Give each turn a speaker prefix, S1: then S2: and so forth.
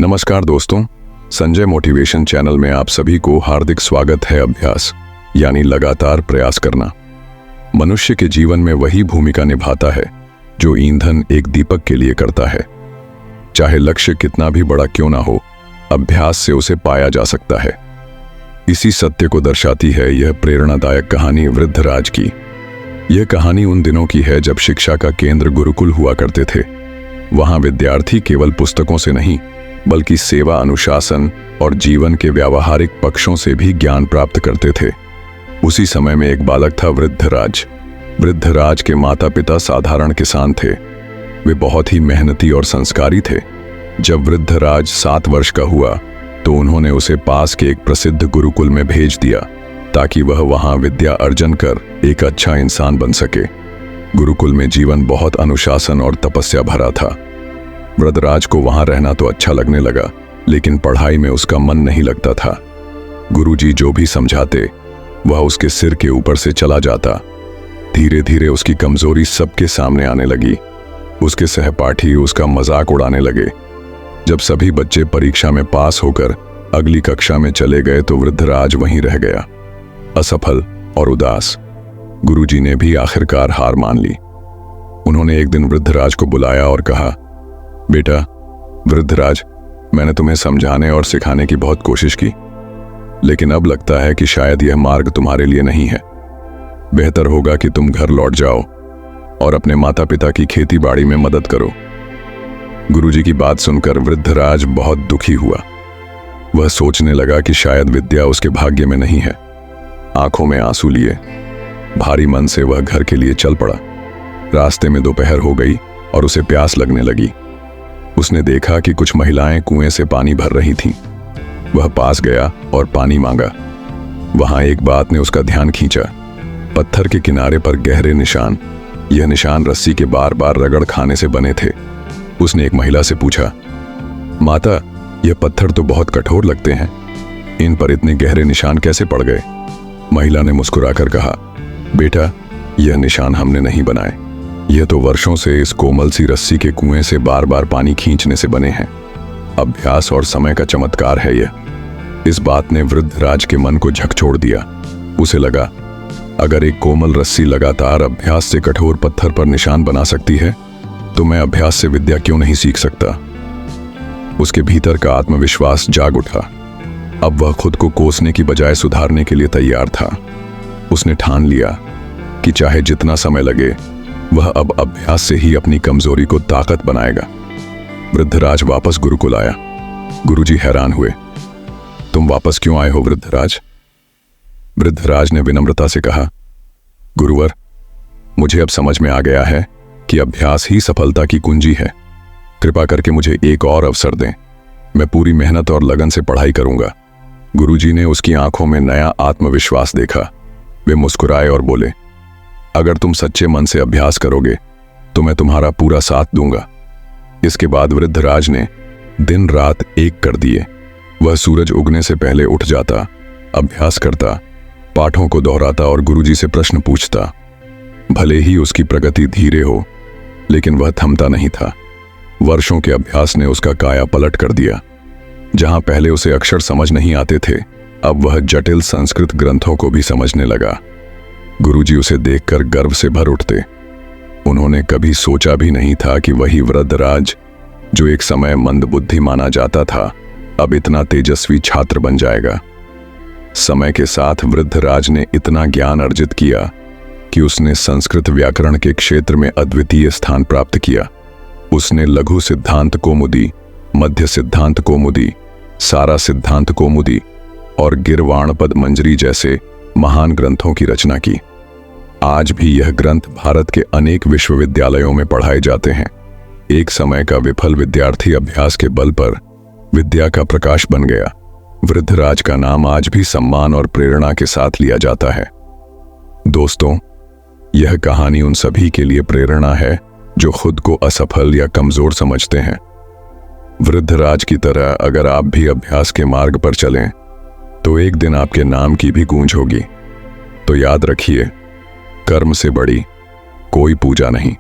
S1: नमस्कार दोस्तों, Sanjay motivation channel में आप सभी को हार्दिक स्वागत है। अभ्यास यानी लगातार प्रयास करना मनुष्य के जीवन में वही भूमिका निभाता है जो ईंधन एक दीपक के लिए करता है। चाहे लक्ष्य कितना भी बड़ा क्यों ना हो, अभ्यास से उसे पाया जा सकता है। इसी सत्य को दर्शाती है यह प्रेरणादायक कहानी वृद्धराज की। यह कहानी उन दिनों की है जब शिक्षा का केंद्र गुरुकुल हुआ करते थे। वहां विद्यार्थी केवल पुस्तकों से नहीं बल्कि सेवा, अनुशासन और जीवन के व्यावहारिक पक्षों से भी ज्ञान प्राप्त करते थे। उसी समय में एक बालक था वृद्धराज। वृद्धराज के माता पिता साधारण किसान थे। वे बहुत ही मेहनती और संस्कारी थे। जब वृद्धराज 7 वर्ष का हुआ तो उन्होंने उसे पास के एक प्रसिद्ध गुरुकुल में भेज दिया ताकि वह वहां विद्या अर्जन कर एक अच्छा इंसान बन सके। गुरुकुल में जीवन बहुत अनुशासन और तपस्या भरा था। वृद्धराज को वहां रहना तो अच्छा लगने लगा, लेकिन पढ़ाई में उसका मन नहीं लगता था। गुरुजी जो भी समझाते वह उसके सिर के ऊपर से चला जाता। धीरे धीरे उसकी कमजोरी सबके सामने आने लगी। उसके सहपाठी उसका मजाक उड़ाने लगे। जब सभी बच्चे परीक्षा में पास होकर अगली कक्षा में चले गए तो वृद्धराज वहीं रह गया, असफल और उदास। गुरुजी ने भी आखिरकार हार मान ली। उन्होंने एक दिन वृद्धराज को बुलाया और कहा, बेटा वृद्धराज, मैंने तुम्हें समझाने और सिखाने की बहुत कोशिश की, लेकिन अब लगता है कि शायद यह मार्ग तुम्हारे लिए नहीं है। बेहतर होगा कि तुम घर लौट जाओ और अपने माता पिता की खेती बाड़ी में मदद करो। गुरुजी की बात सुनकर वृद्धराज बहुत दुखी हुआ। वह सोचने लगा कि शायद विद्या उसके भाग्य में नहीं है। आंखों में आंसू लिए भारी मन से वह घर के लिए चल पड़ा। रास्ते में दोपहर हो गई और उसे प्यास लगने लगी। उसने देखा कि कुछ महिलाएं कुएं से पानी भर रही थीं। वह पास गया और पानी मांगा। वहां एक बात ने उसका ध्यान खींचा। पत्थर के किनारे पर गहरे निशान। यह निशान रस्सी के बार बार रगड़ खाने से बने थे। उसने एक महिला से पूछा, माता, यह पत्थर तो बहुत कठोर लगते हैं, इन पर इतने गहरे निशान कैसे पड़ गए? महिला ने मुस्कुराकर कहा, बेटा, यह निशान हमने नहीं बनाए। यह तो वर्षों से इस कोमल सी रस्सी के कुएं से बार बार पानी खींचने से बने हैं। अभ्यास और समय का चमत्कार है यह। इस बात ने वृद्धराज के मन को झकझोर दिया। उसे लगा, अगर एक कोमल रस्सी लगातार अभ्यास से कठोर पत्थर पर निशान बना सकती है तो मैं अभ्यास से विद्या क्यों नहीं सीख सकता? उसके भीतर का आत्मविश्वास जाग उठा। अब वह खुद को कोसने की बजाय सुधारने के लिए तैयार था। उसने ठान लिया कि चाहे जितना समय लगे वह अब अभ्यास से ही अपनी कमजोरी को ताकत बनाएगा। वृद्धराज वापस गुरुकुल आया। गुरुजी हैरान हुए, तुम वापस क्यों आए हो वृद्धराज? वृद्धराज ने विनम्रता से कहा, गुरुवर, मुझे अब समझ में आ गया है कि अभ्यास ही सफलता की कुंजी है। कृपा करके मुझे एक और अवसर दें। मैं पूरी मेहनत और लगन से पढ़ाई करूंगा। गुरुजी ने उसकी आंखों में नया आत्मविश्वास देखा। वे मुस्कुराए और बोले, अगर तुम सच्चे मन से अभ्यास करोगे तो मैं तुम्हारा पूरा साथ दूंगा। इसके बाद वृद्धराज ने दिन रात एक कर दिए। वह सूरज उगने से पहले उठ जाता, अभ्यास करता, पाठों को दोहराता और गुरुजी से प्रश्न पूछता। भले ही उसकी प्रगति धीरे हो, लेकिन वह थमता नहीं था। वर्षों के अभ्यास ने उसका काया पलट कर दिया। जहां पहले उसे अक्षर समझ नहीं आते थे, अब वह जटिल संस्कृत ग्रंथों को भी समझने लगा। गुरुजी उसे देखकर गर्व से भर उठते। उन्होंने कभी सोचा भी नहीं था कि वही वृद्धराज, जो एक समय मंदबुद्धि माना जाता था, अब इतना तेजस्वी छात्र बन जाएगा। समय के साथ वृद्धराज ने इतना ज्ञान अर्जित किया कि उसने संस्कृत व्याकरण के क्षेत्र में अद्वितीय स्थान प्राप्त किया। उसने लघु सिद्धांत कौमुदी, मध्य सिद्धांत कौमुदी, सारा सिद्धांत कौमुदी और गिरवाणपद मंजरी जैसे महान ग्रंथों की रचना की। आज भी यह ग्रंथ भारत के अनेक विश्वविद्यालयों में पढ़ाए जाते हैं। एक समय का विफल विद्यार्थी अभ्यास के बल पर विद्या का प्रकाश बन गया। वृद्धराज का नाम आज भी सम्मान और प्रेरणा के साथ लिया जाता है। दोस्तों, यह कहानी उन सभी के लिए प्रेरणा है जो खुद को असफल या कमजोर समझते हैं। वृद्धराज की तरह अगर आप भी अभ्यास के मार्ग पर चलें तो एक दिन आपके नाम की भी गूंज होगी। तो याद रखिए, कर्म से बड़ी कोई पूजा नहीं।